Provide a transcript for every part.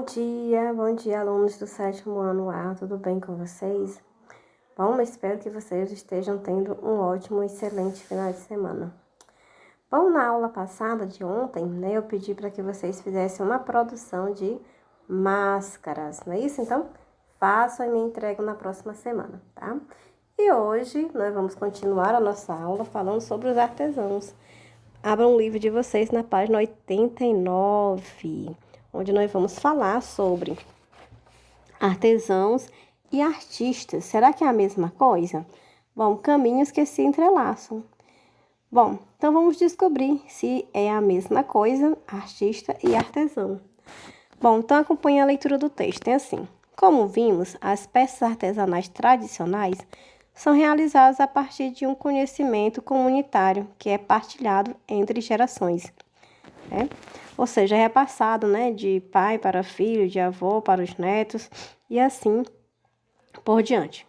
Bom dia, alunos do 7º ano A, tudo bem com vocês? Bom, espero que vocês estejam tendo um ótimo e excelente final de semana. Bom, na aula passada de ontem, eu pedi para que vocês fizessem uma produção de máscaras, não é isso? Então, façam e me entregam na próxima semana, tá? E hoje nós vamos continuar a nossa aula falando sobre os artesãos. Abram o livro de vocês na página 89, onde nós vamos falar sobre artesãos e artistas. Será que é a mesma coisa? Bom, caminhos que se entrelaçam. Bom, então vamos descobrir se é a mesma coisa, artista e artesão. Bom, então acompanhe a leitura do texto. É assim: como vimos, as peças artesanais tradicionais são realizadas a partir de um conhecimento comunitário que é partilhado entre gerações. Ou seja, é repassado, de pai para filho, de avô para os netos e assim por diante.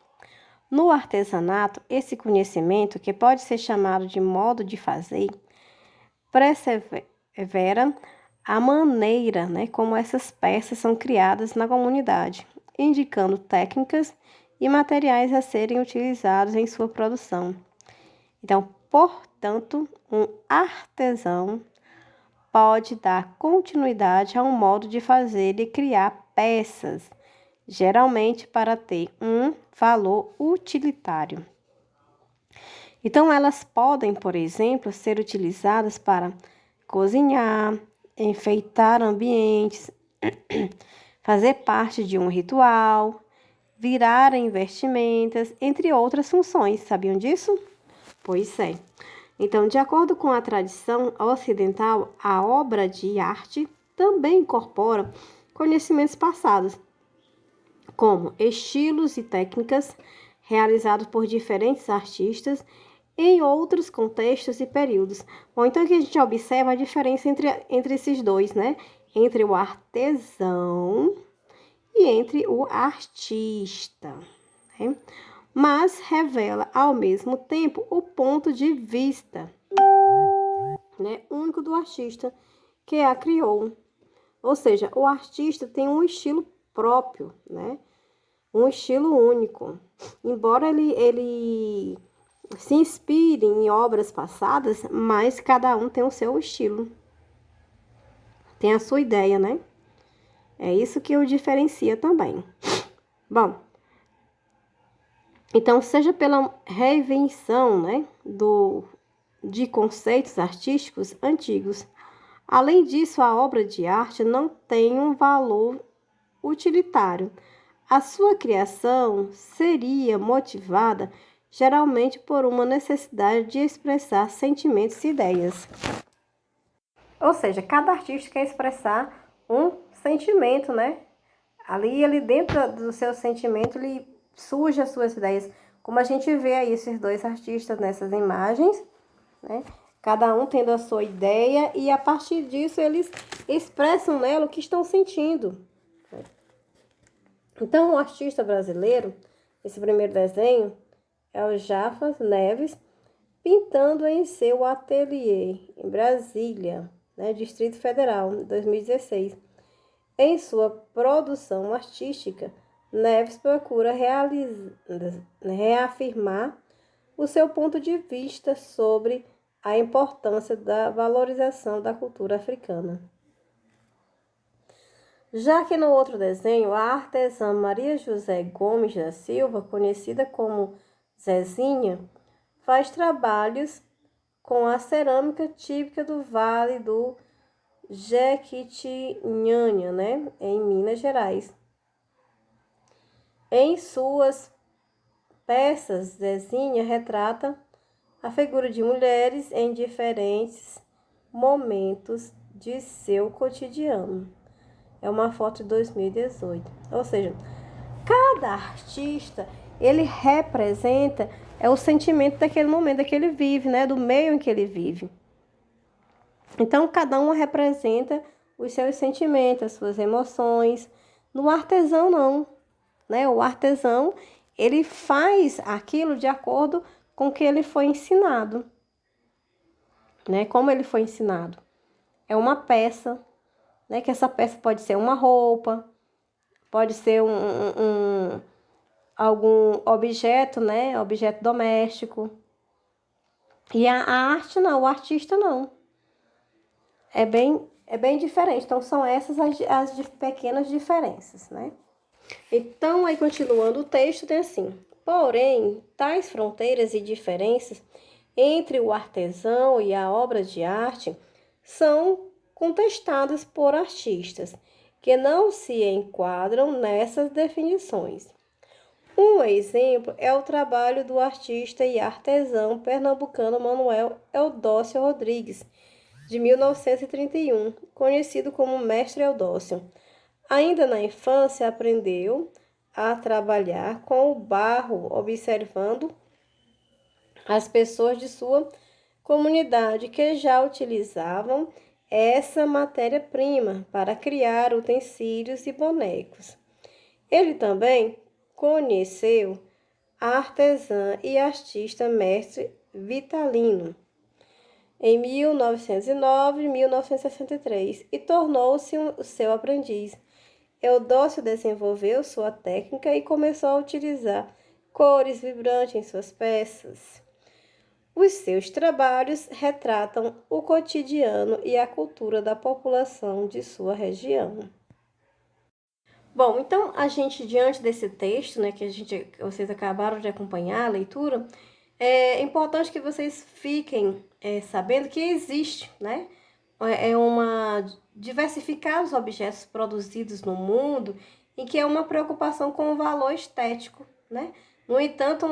No artesanato, esse conhecimento, que pode ser chamado de modo de fazer, persevera a maneira, como essas peças são criadas na comunidade, indicando técnicas e materiais a serem utilizados em sua produção. Então, portanto, um artesão pode dar continuidade a um modo de fazer e criar peças, geralmente para ter um valor utilitário. Então, elas podem, por exemplo, ser utilizadas para cozinhar, enfeitar ambientes, fazer parte de um ritual, virar em vestimentas, entre outras funções. Sabiam disso? Pois é. Então, de acordo com a tradição ocidental, a obra de arte também incorpora conhecimentos passados, como estilos e técnicas realizados por diferentes artistas em outros contextos e períodos. Bom, então aqui a gente observa a diferença entre esses dois, Entre o artesão e entre o artista, Mas revela ao mesmo tempo o ponto de vista, único do artista que a criou. Ou seja, o artista tem um estilo próprio, um estilo único. Embora ele se inspire em obras passadas, mas cada um tem o seu estilo, tem a sua ideia, É isso que o diferencia também. Bom, então, seja pela reinvenção, de conceitos artísticos antigos. Além disso, a obra de arte não tem um valor utilitário. A sua criação seria motivada geralmente por uma necessidade de expressar sentimentos e ideias. Ou seja, cada artista quer expressar um sentimento, Ali dentro do seu sentimento, ele surge as suas ideias. Como a gente vê aí esses dois artistas nessas imagens, Cada um tendo a sua ideia e a partir disso eles expressam nela o que estão sentindo. Então, o artista brasileiro, esse primeiro desenho, é o Jafas Neves, pintando em seu ateliê, em Brasília, Distrito Federal, em 2016. Em sua produção artística, Neves procura reafirmar o seu ponto de vista sobre a importância da valorização da cultura africana. Já que no outro desenho, a artesã Maria José Gomes da Silva, conhecida como Zezinha, faz trabalhos com a cerâmica típica do Vale do Jequitinhonha, em Minas Gerais. Em suas peças, Zezinha retrata a figura de mulheres em diferentes momentos de seu cotidiano. É uma foto de 2018. Ou seja, cada artista, ele representa o sentimento daquele momento que ele vive, do meio em que ele vive. Então, cada um representa os seus sentimentos, as suas emoções. No artesão, não. O artesão, ele faz aquilo de acordo com o que ele foi ensinado. Como ele foi ensinado? É uma peça, né? Que essa peça pode ser uma roupa, pode ser algum objeto, né? Objeto doméstico. E a arte não, o artista não. É bem diferente. Então, são essas as pequenas diferenças, né? Então, aí continuando o texto, tem assim: porém, tais fronteiras e diferenças entre o artesão e a obra de arte são contestadas por artistas que não se enquadram nessas definições. Um exemplo é o trabalho do artista e artesão pernambucano Manuel Eudócio Rodrigues, de 1931, conhecido como Mestre Eudócio. Ainda na infância, aprendeu a trabalhar com o barro, observando as pessoas de sua comunidade que já utilizavam essa matéria-prima para criar utensílios e bonecos. Ele também conheceu a artesã e artista mestre Vitalino em 1909 e 1963 e tornou-se seu aprendiz. Eudócio desenvolveu sua técnica e começou a utilizar cores vibrantes em suas peças. Os seus trabalhos retratam o cotidiano e a cultura da população de sua região. Bom, então a gente, diante desse texto, né, que vocês acabaram de acompanhar a leitura, é importante que vocês fiquem sabendo que existe, né, uma diversificar os objetos produzidos no mundo e que é uma preocupação com o valor estético, né? No entanto,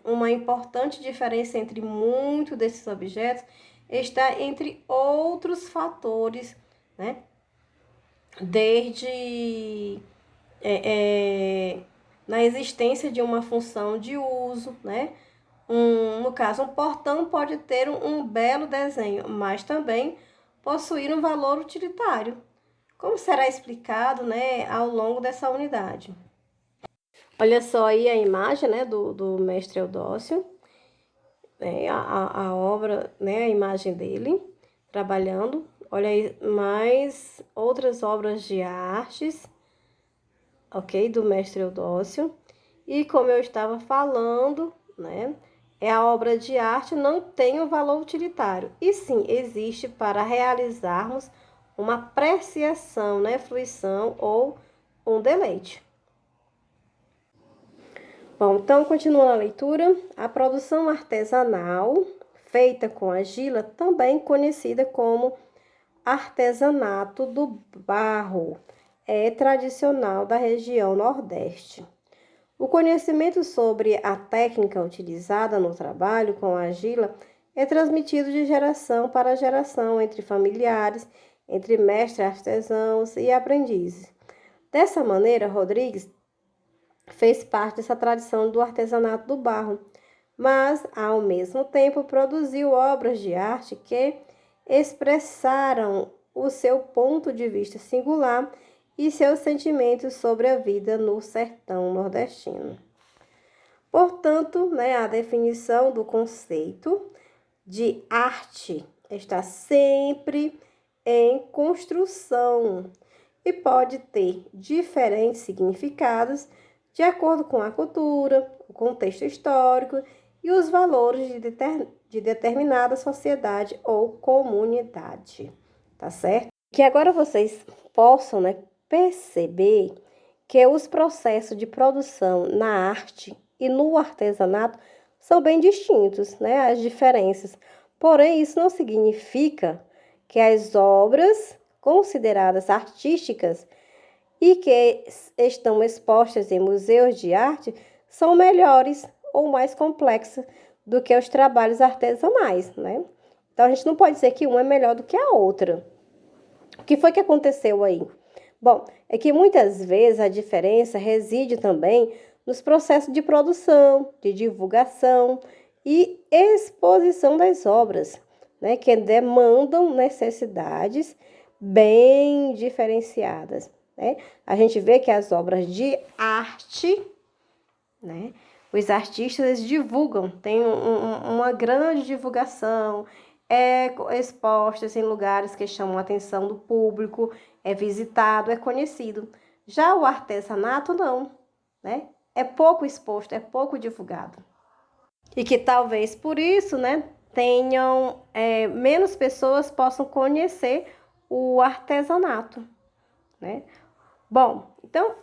uma importante diferença entre muitos desses objetos está entre outros fatores, né? Desde na existência de uma função de uso, né? No caso, um portão pode ter um belo desenho, mas também possuir um valor utilitário, como será explicado, né, ao longo dessa unidade. Olha só aí a imagem, né, do mestre Eudócio, a obra, né, a imagem dele trabalhando. Olha aí mais outras obras de artes, ok, do mestre Eudócio. E como eu estava falando, né, a obra de arte não tem um valor utilitário, e sim existe para realizarmos uma apreciação, né, fruição ou um deleite. Bom, então, continuando a leitura, a produção artesanal feita com argila, também conhecida como artesanato do barro, é tradicional da região Nordeste. O conhecimento sobre a técnica utilizada no trabalho com a argila é transmitido de geração para geração entre familiares, entre mestres artesãos e aprendizes. Dessa maneira, Rodrigues fez parte dessa tradição do artesanato do barro, mas, ao mesmo tempo, produziu obras de arte que expressaram o seu ponto de vista singular e seus sentimentos sobre a vida no sertão nordestino. Portanto, né, a definição do conceito de arte está sempre em construção e pode ter diferentes significados de acordo com a cultura, o contexto histórico e os valores de determinada sociedade ou comunidade, tá certo? Que agora vocês possam, né, perceber que os processos de produção na arte e no artesanato são bem distintos, né, as diferenças. Porém, isso não significa que as obras consideradas artísticas e que estão expostas em museus de arte são melhores ou mais complexas do que os trabalhos artesanais, né? Então, a gente não pode dizer que uma é melhor do que a outra. O que foi que aconteceu aí? Bom, é que muitas vezes a diferença reside também nos processos de produção, de divulgação e exposição das obras, né? Que demandam necessidades bem diferenciadas. Né? A gente vê que as obras de arte, né, os artistas divulgam, tem uma grande divulgação, expostas em lugares que chamam a atenção do público, é visitado, é conhecido. Já o artesanato, não, né? É pouco exposto, é pouco divulgado. E que talvez por isso, né, menos pessoas possam conhecer o artesanato, né? Bom, então,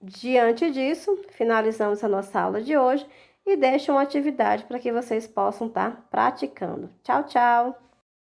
diante disso, finalizamos a nossa aula de hoje e deixo uma atividade para que vocês possam estar praticando. Tchau, tchau!